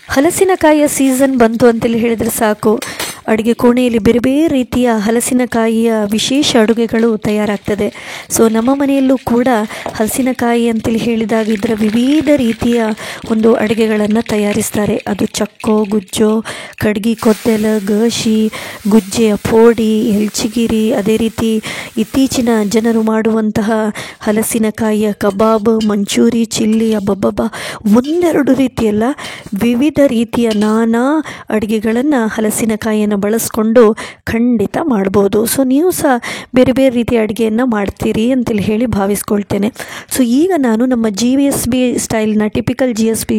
ಹಲಸಿನಕಾಯಿಯ season ಬಂತು ಅಂತೇಳಿ ಹೇಳಿದರೆ ಸಾಕು, ಅಡುಗೆ ಕೋಣೆಯಲ್ಲಿ ಬೇರೆ ಬೇರೆ ರೀತಿಯ ಹಲಸಿನಕಾಯಿಯ ವಿಶೇಷ ಅಡುಗೆಗಳು ತಯಾರಾಗ್ತದೆ. ಸೊ ನಮ್ಮ ಮನೆಯಲ್ಲೂ ಕೂಡ ಹಲಸಿನಕಾಯಿ ಅಂತೇಳಿ ಹೇಳಿದಾಗ ಇದರ ವಿವಿಧ ರೀತಿಯ ಒಂದು ಅಡುಗೆಗಳನ್ನು ತಯಾರಿಸ್ತಾರೆ. ಅದು ಚಕ್ಕೋ, ಗುಜ್ಜೋ, ಕಡ್ಗಿ ಕೊದ್ದೆಲ, ಗಶಿ, ಗುಜ್ಜೆಯ ಪೋಡಿ, ಎಲ್ಚಿಗಿರಿ, ಅದೇ ರೀತಿ ಇತ್ತೀಚಿನ ಜನರು ಮಾಡುವಂತಹ ಹಲಸಿನಕಾಯಿಯ ಕಬಾಬ್, ಮಂಚೂರಿ, ಚಿಲ್ಲಿ, ಅಬ್ಬಬ್ಬಬ್ಬ, ಒಂದೆರಡು ರೀತಿಯಲ್ಲ, ವಿವಿಧ ರೀತಿಯ ನಾನಾ ಅಡುಗೆಗಳನ್ನು ಹಲಸಿನಕಾಯಿಯನ್ನು ಬಳಸ್ಕೊಂಡು ಖಂಡಿತ ಮಾಡ್ಬೋದು. ಸೊ ನೀವು ಸಹ ಬೇರೆ ಬೇರೆ ರೀತಿಯ ಅಡುಗೆಯನ್ನು ಮಾಡ್ತೀರಿ ಅಂತೇಳಿ ಹೇಳಿ ಭಾವಿಸ್ಕೊಳ್ತೇನೆ. ಸೊ ಈಗ ನಾನು ನಮ್ಮ GSB ಸ್ಟೈಲ್ನ, ಟಿಪಿಕಲ್ GSB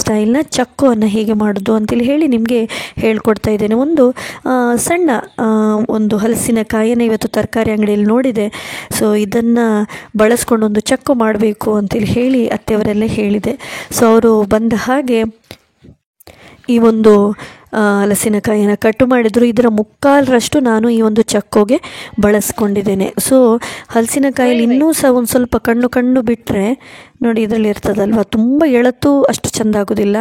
ಸ್ಟೈಲ್ನ ಚಕ್ಕೋವನ್ನು ಹೇಗೆ ಮಾಡೋದು ಅಂತೇಳಿ ಹೇಳಿ ನಿಮಗೆ ಹೇಳ್ಕೊಡ್ತಾ ಇದ್ದೇನೆ. ಒಂದು ಸಣ್ಣ ಒಂದು ಹಲಸಿನಕಾಯಿಯನ್ನು ಇವತ್ತು ತರಕಾರಿ ಅಂಗಡಿಯಲ್ಲಿ ನೋಡಿದೆ. ಸೊ ಇದನ್ನು ಬಳಸ್ಕೊಂಡು ಒಂದು ಚಕ್ಕು ಮಾಡಬೇಕು ಅಂತೇಳಿ ಹೇಳಿ ಅತ್ತೆಯವರೆಲ್ಲ ಹೇಳಿದೆ. ಸೊ ಅವರು ಬಂದ ಹಾಗೆ ಈ ಒಂದು ಹಲಸಿನಕಾಯಿಯನ್ನು ಕಟ್ಟು ಮಾಡಿದರು. ಇದರ ಮುಕ್ಕಾಲರಷ್ಟು ನಾನು ಈ ಒಂದು ಚಕ್ಕೋಗೆ ಬಳಸ್ಕೊಂಡಿದ್ದೇನೆ. ಸೊ ಹಲಸಿನಕಾಯಲ್ಲಿ ಇನ್ನೂ ಸಹ ಒಂದು ಸ್ವಲ್ಪ ಕಣ್ಣು ಬಿಟ್ಟರೆ ನೋಡಿ, ಇದರಲ್ಲಿ ಇರ್ತದಲ್ವ, ತುಂಬ ಎಳತು ಅಷ್ಟು ಚೆಂದ ಆಗೋದಿಲ್ಲ.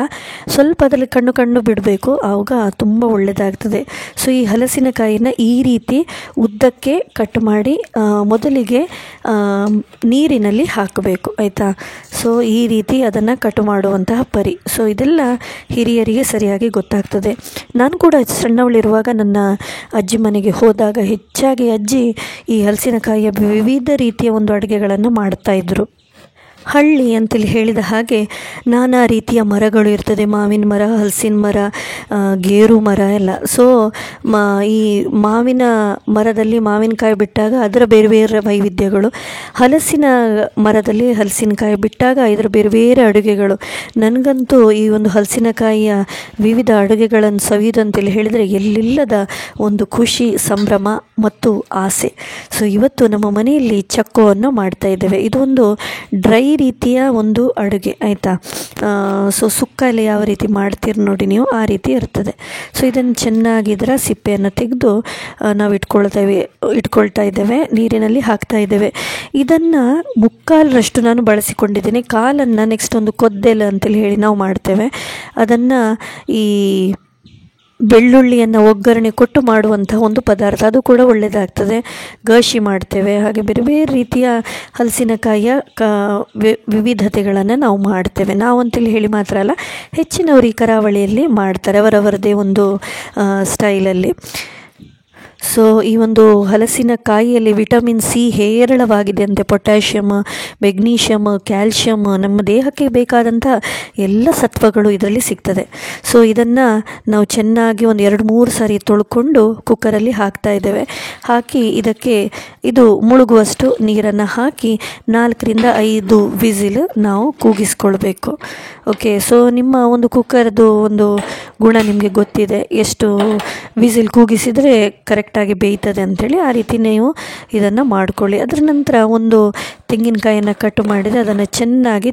ಸ್ವಲ್ಪ ಅದರಲ್ಲಿ ಕಣ್ಣು ಬಿಡಬೇಕು, ಆವಾಗ ತುಂಬ ಒಳ್ಳೆಯದಾಗ್ತದೆ. ಸೊ ಈ ಹಲಸಿನಕಾಯಿನ ಈ ರೀತಿ ಉದ್ದಕ್ಕೆ ಕಟ್ ಮಾಡಿ ಮೊದಲಿಗೆ ನೀರಿನಲ್ಲಿ ಹಾಕಬೇಕು, ಆಯಿತಾ. ಸೊ ಈ ರೀತಿ ಅದನ್ನು ಕಟ್ ಮಾಡುವಂತಹ ಪರಿ. ಸೊ ಇದೆಲ್ಲ ಹಿರಿಯರಿಗೆ ಸರಿಯಾಗಿ ಗೊತ್ತಾಗ್ತದೆ. ನಾನು ಕೂಡ ಸಣ್ಣವಳಿರುವಾಗ ನನ್ನ ಅಜ್ಜಿ ಮನೆಗೆ ಹೋದಾಗ ಹೆಚ್ಚಾಗಿ ಅಜ್ಜಿ ಈ ಹಲಸಿನಕಾಯಿಯ ವಿವಿಧ ರೀತಿಯ ಒಂದು ಅಡುಗೆಗಳನ್ನು ಮಾಡ್ತಾಯಿದ್ರು. ಹಳ್ಳಿ ಅಂತೇಳಿ ಹೇಳಿದ ಹಾಗೆ ನಾನಾ ರೀತಿಯ ಮರಗಳು ಇರ್ತದೆ, ಮಾವಿನ ಮರ, ಹಲಸಿನ ಮರ, ಗೇರು ಮರ ಎಲ್ಲ. ಸೊ ಈ ಮಾವಿನ ಮರದಲ್ಲಿ ಮಾವಿನಕಾಯಿ ಬಿಟ್ಟಾಗ ಅದರ ಬೇರೆ ಬೇರೆ ವೈವಿಧ್ಯಗಳು, ಹಲಸಿನ ಮರದಲ್ಲಿ ಹಲಸಿನಕಾಯಿ ಬಿಟ್ಟಾಗ ಇದರ ಬೇರೆ ಬೇರೆ ಅಡುಗೆಗಳು. ನನಗಂತೂ ಈ ಒಂದು ಹಲಸಿನಕಾಯಿಯ ವಿವಿಧ ಅಡುಗೆಗಳನ್ನು ಸವಿಯುವುದಂತೇಳಿ ಹೇಳಿದರೆ ಎಲ್ಲಿಲ್ಲದ ಒಂದು ಖುಷಿ, ಸಂಭ್ರಮ ಮತ್ತು ಆಸೆ. ಸೊ ಇವತ್ತು ನಮ್ಮ ಮನೆಯಲ್ಲಿ ಚಕ್ಕೋವನ್ನು ಮಾಡ್ತಾ ಇದ್ದೇವೆ. ಇದೊಂದು ಡ್ರೈ ರೀತಿಯ ಒಂದು ಅಡುಗೆ, ಆಯಿತಾ. ಸೊ ಸುಕ್ಕ ಎಲ್ಲ ಯಾವ ರೀತಿ ಮಾಡ್ತೀರಿ ನೋಡಿ ನೀವು, ಆ ರೀತಿ ಇರ್ತದೆ. ಸೊ ಇದನ್ನು ಚೆನ್ನಾಗಿ ಇದರ ಸಿಪ್ಪೆಯನ್ನು ತೆಗೆದು ನಾವು ಇಟ್ಕೊಳ್ತಾ ಇದ್ದೇವೆ, ನೀರಿನಲ್ಲಿ ಹಾಕ್ತಾ ಇದ್ದೇವೆ. ಇದನ್ನು ಮುಕ್ಕಾಲರಷ್ಟು ನಾನು ಬಳಸಿಕೊಂಡಿದ್ದೇನೆ. ಕಾಲನ್ನು ನೆಕ್ಸ್ಟ್ ಒಂದು ಕೊದ್ದೆಲ ಅಂತೇಳಿ ಹೇಳಿ ನಾವು ಮಾಡ್ತೇವೆ. ಅದನ್ನು ಈ ಬೆಳ್ಳುಳ್ಳಿಯನ್ನು ಒಗ್ಗರಣೆ ಕೊಟ್ಟು ಮಾಡುವಂತಹ ಒಂದು ಪದಾರ್ಥ, ಅದು ಕೂಡ ಒಳ್ಳೆಯದಾಗ್ತದೆ. ಗಶಿ ಮಾಡ್ತೇವೆ. ಹಾಗೆ ಬೇರೆ ಬೇರೆ ರೀತಿಯ ಹಲಸಿನಕಾಯಿಯ ವಿವಿಧತೆಗಳನ್ನು ನಾವು ಮಾಡ್ತೇವೆ. ನಾವು ಅಂತೇಳಿ ಹೇಳಿ ಮಾತ್ರ ಅಲ್ಲ, ಹೆಚ್ಚಿನವರು ಈ ಕರಾವಳಿಯಲ್ಲಿ ಮಾಡ್ತಾರೆ ಅವರವರದೇ ಒಂದು ಸ್ಟೈಲಲ್ಲಿ. ಸೊ ಈ ಒಂದು ಹಲಸಿನಕಾಯಿಯಲ್ಲಿ ವಿಟಮಿನ್ C ಹೇರಳವಾಗಿದೆ ಅಂತೆ. ಪೊಟ್ಯಾಷಿಯಮ್, ಮೆಗ್ನೀಷಿಯಮ್, ಕ್ಯಾಲ್ಶಿಯಮ್, ನಮ್ಮ ದೇಹಕ್ಕೆ ಬೇಕಾದಂಥ ಎಲ್ಲ ಸತ್ವಗಳು ಇದರಲ್ಲಿ ಸಿಗ್ತದೆ. ಸೊ ಇದನ್ನು ನಾವು ಚೆನ್ನಾಗಿ ಒಂದು 2-3 ಸಾರಿ ತೊಳ್ಕೊಂಡು ಕುಕ್ಕರಲ್ಲಿ ಹಾಕ್ತಾ ಇದ್ದೇವೆ. ಹಾಕಿ ಇದಕ್ಕೆ ಇದು ಮುಳುಗುವಷ್ಟು ನೀರನ್ನು ಹಾಕಿ 4-5 ವಿಸಿಲ್ ನಾವು ಕೂಗಿಸ್ಕೊಳ್ಬೇಕು. ಓಕೆ. ಸೊ ನಿಮ್ಮ ಒಂದು ಕುಕ್ಕರ್ದು ಒಂದು ಗುಣ ನಿಮಗೆ ಗೊತ್ತಿದೆ, ಎಷ್ಟು ವಿಸಿಲ್ ಕೂಗಿಸಿದರೆ ಕರೆಕ್ಟಾಗಿ ಬೇಯ್ತದೆ ಅಂಥೇಳಿ. ಆ ರೀತಿ ನೀವು ಇದನ್ನು ಮಾಡ್ಕೊಳ್ಳಿ. ಅದರ ನಂತರ ಒಂದು ತೆಂಗಿನಕಾಯಿಯನ್ನು ಕಟ್ ಮಾಡಿದರೆ ಅದನ್ನು ಚೆನ್ನಾಗಿ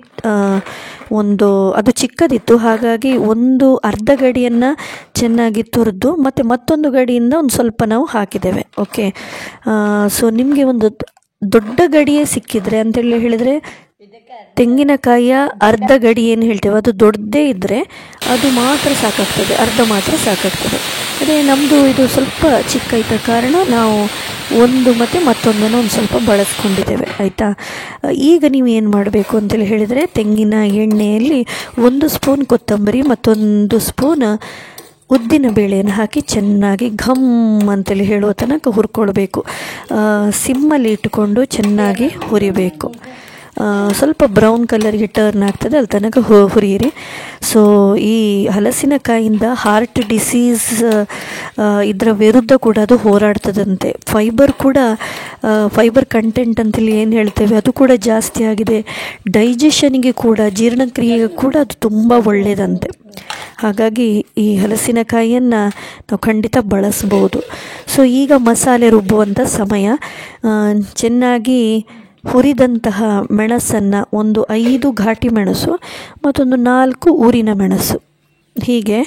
ಅದು ಚಿಕ್ಕದಿತ್ತು, ಹಾಗಾಗಿ ಒಂದು ಅರ್ಧ ಗಡಿಯನ್ನು ಚೆನ್ನಾಗಿ ತುರಿದು ಮತ್ತೊಂದು ಗಡಿಯಿಂದ ಒಂದು ಸ್ವಲ್ಪ ನಾವು ಹಾಕಿದ್ದೇವೆ. ಓಕೆ. ಸೊ ನಿಮಗೆ ಒಂದು ದೊಡ್ಡ ಗಡಿಯೇ ಸಿಕ್ಕಿದರೆ ಅಂತೇಳಿ ಹೇಳಿದರೆ, ತೆಂಗಿನಕಾಯಿಯ ಅರ್ಧ ಗಡಿ ಏನು ಹೇಳ್ತೇವೆ ಅದು ದೊಡ್ಡದೇ ಇದ್ದರೆ ಅದು ಮಾತ್ರ ಸಾಕಾಗ್ತದೆ, ಅರ್ಧ ಮಾತ್ರ ಸಾಕಾಗ್ತದೆ. ಅದೇ ನಮ್ಮದು ಇದು ಸ್ವಲ್ಪ ಚಿಕ್ಕ ಇದ್ದ ಕಾರಣ ನಾವು ಒಂದು ಮತ್ತು ಮತ್ತೊಂದನ್ನು ಒಂದು ಸ್ವಲ್ಪ ಬಳಸ್ಕೊಂಡಿದ್ದೇವೆ, ಆಯಿತಾ. ಈಗ ನೀವು ಏನು ಮಾಡಬೇಕು ಅಂತೇಳಿ ಹೇಳಿದರೆ, ತೆಂಗಿನ ಎಣ್ಣೆಯಲ್ಲಿ 1 ಸ್ಪೂನ್ ಕೊತ್ತಂಬರಿ ಮತ್ತೊಂದು ಸ್ಪೂನ್ ಉದ್ದಿನ ಬೇಳೆಯನ್ನು ಹಾಕಿ ಚೆನ್ನಾಗಿ ಘಮ್ ಅಂತೇಳಿ ಹೇಳುವ ತನಕ ಹುರ್ಕೊಳ್ಬೇಕು. ಸಿಮ್ಮಲ್ಲಿ ಇಟ್ಟುಕೊಂಡು ಚೆನ್ನಾಗಿ ಹುರಿಬೇಕು. ಸ್ವಲ್ಪ ಬ್ರೌನ್ ಕಲರ್ಗೆ ಟರ್ನ್ ಆಗ್ತದೆ, ಅಲ್ಲಿ ತನಕ ಹುರಿಯಿರಿ. ಸೊ ಈ ಹಲಸಿನಕಾಯಿಂದ ಹಾರ್ಟ್ ಡಿಸೀಸ್ ಇದರ ವಿರುದ್ಧ ಕೂಡ ಅದು ಹೋರಾಡ್ತದಂತೆ. ಫೈಬರ್ ಕಂಟೆಂಟ್ ಅಂತೇಳಿ ಏನು ಹೇಳ್ತೇವೆ ಅದು ಕೂಡ ಜಾಸ್ತಿ ಆಗಿದೆ. ಡೈಜೆಷನಿಗೆ ಕೂಡ, ಜೀರ್ಣಕ್ರಿಯೆಗೆ ಕೂಡ ಅದು ತುಂಬ ಒಳ್ಳೆಯದಂತೆ. ಹಾಗಾಗಿ ಈ ಹಲಸಿನಕಾಯಿಯನ್ನು ನಾವು ಖಂಡಿತ ಬಳಸ್ಬೋದು. ಸೊ ಈಗ ಮಸಾಲೆ ರುಬ್ಬುವಂಥ ಸಮಯ. ಚೆನ್ನಾಗಿ ಹುರಿದಂತಹ ಮೆಣಸನ್ನು ಒಂದು 5 ಘಾಟಿ ಮೆಣಸು ಮತ್ತೊಂದು 4 ಊರಿನ ಮೆಣಸು, ಹೀಗೆ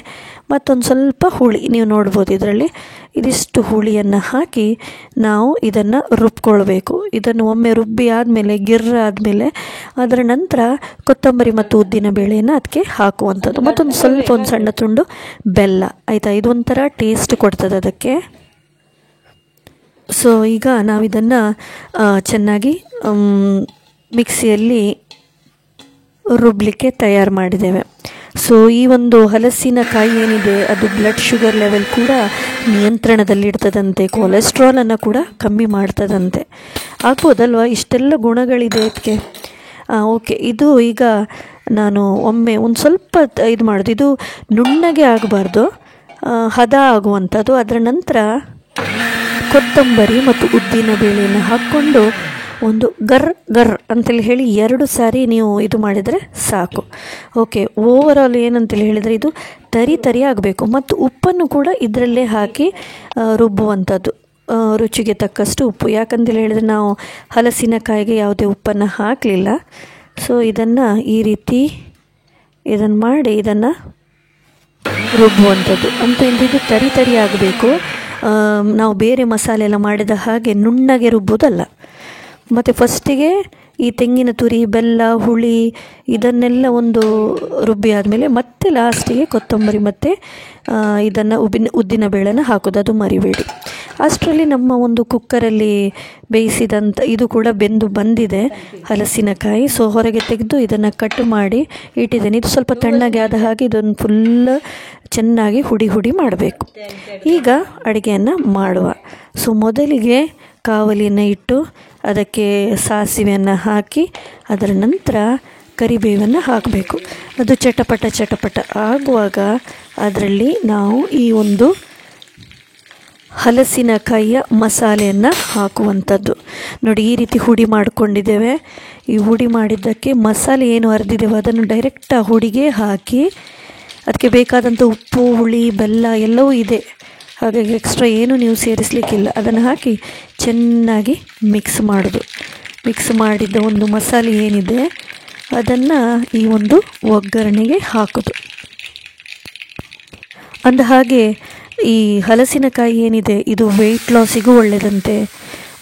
ಮತ್ತೊಂದು ಸ್ವಲ್ಪ ಹುಳಿ ನೀವು ನೋಡ್ಬೋದು ಇದರಲ್ಲಿ ಇದಿಷ್ಟು ಹುಳಿಯನ್ನು ಹಾಕಿ ನಾವು ಇದನ್ನು ರುಬ್ಕೊಳ್ಬೇಕು. ಇದನ್ನು ಒಮ್ಮೆ ರುಬ್ಬಿ ಆದಮೇಲೆ ಗಿರ್ರ ಆದಮೇಲೆ ಅದರ ನಂತರ ಕೊತ್ತಂಬರಿ ಮತ್ತು ಉದ್ದಿನ ಬೇಳೆಯನ್ನು ಅದಕ್ಕೆ ಹಾಕುವಂಥದ್ದು. ಮತ್ತೊಂದು ಸ್ವಲ್ಪ ಒಂದು ಸಣ್ಣ ತುಂಡು ಬೆಲ್ಲ, ಆಯಿತಾ. ಇದು ಒಂಥರ ಟೇಸ್ಟ್ ಕೊಡ್ತದೆ ಅದಕ್ಕೆ. ಸೊ ಈಗ ನಾವಿದನ್ನು ಚೆನ್ನಾಗಿ ಮಿಕ್ಸಿಯಲ್ಲಿ ರುಬ್ಬಲಿಕ್ಕೆ ತಯಾರು ಮಾಡಿದ್ದೇವೆ. ಸೊ ಈ ಒಂದು ಹಲಸಿನಕಾಯಿ ಏನಿದೆ ಅದು ಬ್ಲಡ್ ಶುಗರ್ ಲೆವೆಲ್ ಕೂಡ ನಿಯಂತ್ರಣದಲ್ಲಿಡ್ತದಂತೆ, ಕೊಲೆಸ್ಟ್ರಾಲನ್ನು ಕೂಡ ಕಮ್ಮಿ ಮಾಡ್ತದಂತೆ. ಆಗ್ಬೋದಲ್ವ, ಇಷ್ಟೆಲ್ಲ ಗುಣಗಳಿದೆ ಅದಕ್ಕೆ. ಓಕೆ, ಇದು ಈಗ ನಾನು ಒಮ್ಮೆ ಒಂದು ಸ್ವಲ್ಪ ಇದು ಮಾಡೋದು, ಇದು ನುಣ್ಣಗೆ ಆಗಬಾರ್ದು, ಹದ ಆಗುವಂಥದ್ದು. ಅದರ ನಂತರ ಕೊತ್ತಂಬರಿ ಮತ್ತು ಉದ್ದಿನ ಬೇಳೆಯನ್ನು ಹಾಕ್ಕೊಂಡು ಒಂದು ಗರ್ ಅಂತೇಳಿ ಹೇಳಿ 2 ಸಾರಿ ನೀವು ಇದು ಮಾಡಿದರೆ ಸಾಕು. ಓಕೆ, ಓವರಾಲ್ ಏನಂತೇಳಿ ಹೇಳಿದರೆ ಇದು ತರಿ ಆಗಬೇಕು. ಮತ್ತು ಉಪ್ಪನ್ನು ಕೂಡ ಇದರಲ್ಲೇ ಹಾಕಿ ರುಬ್ಬುವಂಥದ್ದು, ರುಚಿಗೆ ತಕ್ಕಷ್ಟು ಉಪ್ಪು. ಯಾಕಂತೇಳಿ ಹೇಳಿದರೆ ನಾವು ಹಲಸಿನಕಾಯಿಗೆ ಯಾವುದೇ ಉಪ್ಪನ್ನು ಹಾಕಲಿಲ್ಲ. ಸೊ ಇದನ್ನು ಈ ರೀತಿ ಇದನ್ನು ಮಾಡಿ ಇದನ್ನು ರುಬ್ಬುವಂಥದ್ದು. ಅಂತೂ ಇದು ತರಿ ಆಗಬೇಕು, ನಾವು ಬೇರೆ ಮಸಾಲೆ ಎಲ್ಲ ಮಾಡಿದ ಹಾಗೆ ನುಣ್ಣಗೆ ರುಬ್ಬೋದಲ್ಲ. ಮತ್ತು ಫಸ್ಟಿಗೆ ಈ ತೆಂಗಿನ ತುರಿ, ಬೆಲ್ಲ, ಹುಳಿ ಇದನ್ನೆಲ್ಲ ಒಂದು ರುಬ್ಬಿ ಆದಮೇಲೆ ಮತ್ತೆ ಲಾಸ್ಟಿಗೆ ಕೊತ್ತಂಬರಿ ಮತ್ತು ಇದನ್ನು ಉದ್ದಿನ ಬೇಳೆನ ಹಾಕೋದು, ಅದು ಮರಿಬೇಡಿ. ಅಷ್ಟರಲ್ಲಿ ನಮ್ಮ ಒಂದು ಕುಕ್ಕರಲ್ಲಿ ಬೇಯಿಸಿದಂಥ ಇದು ಕೂಡ ಬೆಂದು ಬಂದಿದೆ ಹಲಸಿನಕಾಯಿ. ಸೊ ಹೊರಗೆ ತೆಗೆದು ಇದನ್ನು ಕಟ್ ಮಾಡಿ ಇಟ್ಟಿದ್ದೇನೆ. ಇದು ಸ್ವಲ್ಪ ತಣ್ಣಗೆ ಆದ ಹಾಗೆ ಇದನ್ನು ಫುಲ್ ಚೆನ್ನಾಗಿ ಹುಡಿ ಮಾಡಬೇಕು. ಈಗ ಅಡುಗೆಯನ್ನು ಮಾಡುವ. ಸೊ ಮೊದಲಿಗೆ ಕಾವಲಿಯನ್ನು ಇಟ್ಟು ಅದಕ್ಕೆ ಸಾಸಿವೆಯನ್ನು ಹಾಕಿ ಅದರ ನಂತರ ಕರಿಬೇವನ್ನು ಹಾಕಬೇಕು. ಅದು ಚಟಪಟ ಆಗುವಾಗ ಅದರಲ್ಲಿ ನಾವು ಈ ಒಂದು ಹಲಸಿನಕಾಯಿಯ ಮಸಾಲೆಯನ್ನು ಹಾಕುವಂಥದ್ದು. ನೋಡಿ, ಈ ರೀತಿ ಹುಡಿ ಮಾಡಿಕೊಂಡಿದ್ದೇವೆ. ಈ ಹುಡಿ ಮಾಡಿದ್ದಕ್ಕೆ ಮಸಾಲೆ ಏನು ಅರೆದಿದ್ದೇವೆ ಅದನ್ನು ಡೈರೆಕ್ಟ್ ಆ ಹುಡಿಗೆ ಹಾಕಿ ಅದಕ್ಕೆ ಬೇಕಾದಂಥ ಉಪ್ಪು, ಹುಳಿ, ಬೆಲ್ಲ ಎಲ್ಲವೂ ಇದೆ, ಹಾಗಾಗಿ ಎಕ್ಸ್ಟ್ರಾ ಏನು ನೀವು ಸೇರಿಸಲಿಕ್ಕಿಲ್ಲ. ಅದನ್ನು ಹಾಕಿ ಚೆನ್ನಾಗಿ ಮಿಕ್ಸ್ ಮಾಡೋದು. ಮಿಕ್ಸ್ ಮಾಡಿದ್ದ ಒಂದು ಮಸಾಲೆ ಏನಿದೆ ಅದನ್ನು ಈ ಒಂದು ಒಗ್ಗರಣೆಗೆ ಹಾಕೋದು. ಅಂದ ಹಾಗೆ ಈ ಹಲಸಿನಕಾಯಿ ಏನಿದೆ ಇದು ವೆಯ್ಟ್ ಲಾಸಿಗೂ ಒಳ್ಳೆಯದಂತೆ,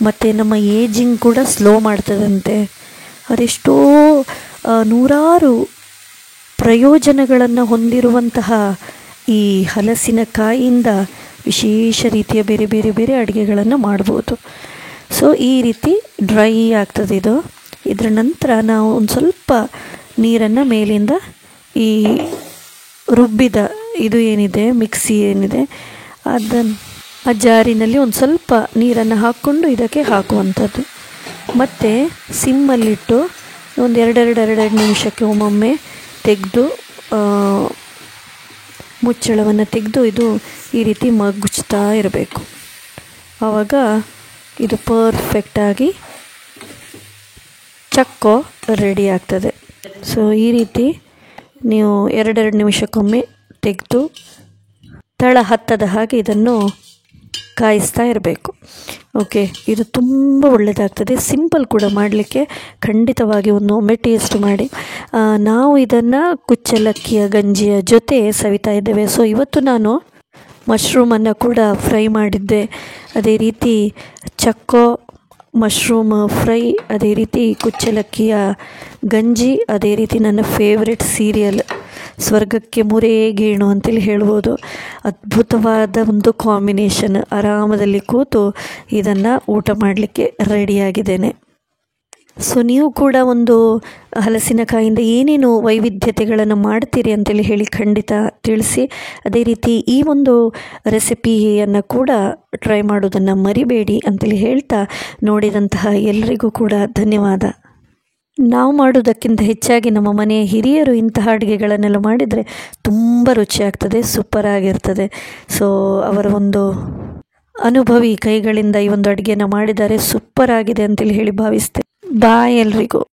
ಮತ್ತು ನಮ್ಮ ಏಜಿಂಗ್ ಕೂಡ ಸ್ಲೋ ಮಾಡ್ತದಂತೆ. ಅದೆಷ್ಟೋ ನೂರಾರು ಪ್ರಯೋಜನಗಳನ್ನು ಹೊಂದಿರುವಂತಹ ಈ ಹಲಸಿನಕಾಯಿಯಿಂದ ವಿಶೇಷ ರೀತಿಯ ಬೇರೆ ಅಡುಗೆಗಳನ್ನು ಮಾಡ್ಬೋದು. ಸೊ ಈ ರೀತಿ ಡ್ರೈ ಆಗ್ತದೆ ಇದು. ಇದರ ನಂತರ ನಾವು ಒಂದು ಸ್ವಲ್ಪ ನೀರನ್ನು ಮೇಲಿಂದ ಈ ರುಬ್ಬಿದ ಇದು ಏನಿದೆ ಮಿಕ್ಸಿ ಏನಿದೆ ಅದನ್ನು ಆ ಜಾರಿನಲ್ಲಿ ಒಂದು ಸ್ವಲ್ಪ ನೀರನ್ನು ಹಾಕ್ಕೊಂಡು ಇದಕ್ಕೆ ಹಾಕುವಂಥದ್ದು. ಮತ್ತು ಸಿಮ್ಮಲ್ಲಿಟ್ಟು ಒಂದು ಎರಡು ನಿಮಿಷಕ್ಕೆ ಒಮ್ಮೊಮ್ಮೆ ತೆಗೆದು ಮುಚ್ಚಳವನ್ನು ತೆಗೆದು ಇದು ಈ ರೀತಿ ಮಗುಚ್ತಾ ಇರಬೇಕು. ಆವಾಗ ಇದು ಪರ್ಫೆಕ್ಟಾಗಿ ಚಕ್ಕೋ ರೆಡಿ ಆಗ್ತದೆ. ಸೊ ಈ ರೀತಿ ನೀವು ಎರಡು ನಿಮಿಷಕ್ಕೊಮ್ಮೆ ತೆಗೆದು ತಳ ಹತ್ತದ ಹಾಗೆ ಇದನ್ನು ಕಾಯಿಸ್ತಾ ಇರಬೇಕು. ಓಕೆ, ಇದು ತುಂಬ ಒಳ್ಳೆಯದಾಗ್ತದೆ, ಸಿಂಪಲ್ ಕೂಡ ಮಾಡಲಿಕ್ಕೆ. ಖಂಡಿತವಾಗಿ ಒಮ್ಮೆ ಟೇಸ್ಟ್ ಮಾಡಿ. ನಾವು ಇದನ್ನು ಕುಚ್ಚಲಕ್ಕಿಯ ಗಂಜಿಯ ಜೊತೆ ಸವಿತಾ ಇದ್ದೇವೆ. ಸೊ ಇವತ್ತು ನಾನು ಮಶ್ರೂಮನ್ನು ಕೂಡ ಫ್ರೈ ಮಾಡಿದ್ದೆ, ಅದೇ ರೀತಿ ಚಕ್ಕೋ ಮಶ್ರೂಮ್ ಫ್ರೈ, ಅದೇ ರೀತಿ ಕುಚ್ಚಲಕ್ಕಿಯ ಗಂಜಿ, ಅದೇ ರೀತಿ ನನ್ನ ಫೇವ್ರೆಟ್ ಸೀರಿಯಲ್ ಸ್ವರ್ಗಕ್ಕೆ ಮೂರೇ ಗೇಣು ಅಂತೇಳಿ ಹೇಳ್ಬೋದು. ಅದ್ಭುತವಾದ ಒಂದು ಕಾಂಬಿನೇಷನ್. ಆರಾಮದಲ್ಲಿ ಕೂತು ಇದನ್ನು ಊಟ ಮಾಡಲಿಕ್ಕೆ ರೆಡಿಯಾಗಿದ್ದೇನೆ. ಸೊ ನೀವು ಕೂಡ ಒಂದು ಹಲಸಿನಕಾಯಿಂದ ಏನೇನು ವೈವಿಧ್ಯತೆಗಳನ್ನು ಮಾಡ್ತೀರಿ ಅಂತೇಳಿ ಹೇಳಿ ಖಂಡಿತ ತಿಳಿಸಿ. ಅದೇ ರೀತಿ ಈ ಒಂದು ರೆಸಿಪಿಯನ್ನು ಕೂಡ ಟ್ರೈ ಮಾಡೋದನ್ನು ಮರಿಬೇಡಿ ಅಂತೇಳಿ ಹೇಳ್ತಾ, ನೋಡಿದಂತಹ ಎಲ್ಲರಿಗೂ ಕೂಡ ಧನ್ಯವಾದ. ನಾವು ಮಾಡೋದಕ್ಕಿಂತ ಹೆಚ್ಚಾಗಿ ನಮ್ಮ ಮನೆಯ ಹಿರಿಯರು ಇಂತಹ ಅಡುಗೆಗಳನ್ನೆಲ್ಲ ಮಾಡಿದರೆ ತುಂಬ ರುಚಿಯಾಗ್ತದೆ, ಸೂಪರ್ ಆಗಿರ್ತದೆ. ಸೊ ಅವರ ಒಂದು ಅನುಭವಿ ಕೈಗಳಿಂದ ಈ ಒಂದು ಅಡುಗೆಯನ್ನು ಮಾಡಿದ್ದಾರೆ, ಸೂಪರ್ ಆಗಿದೆ ಅಂತೇಳಿ ಹೇಳಿ ಭಾವಿಸ್ತೇನೆ. ಬಾಯ್ ಎಲ್ರಿಗೂ.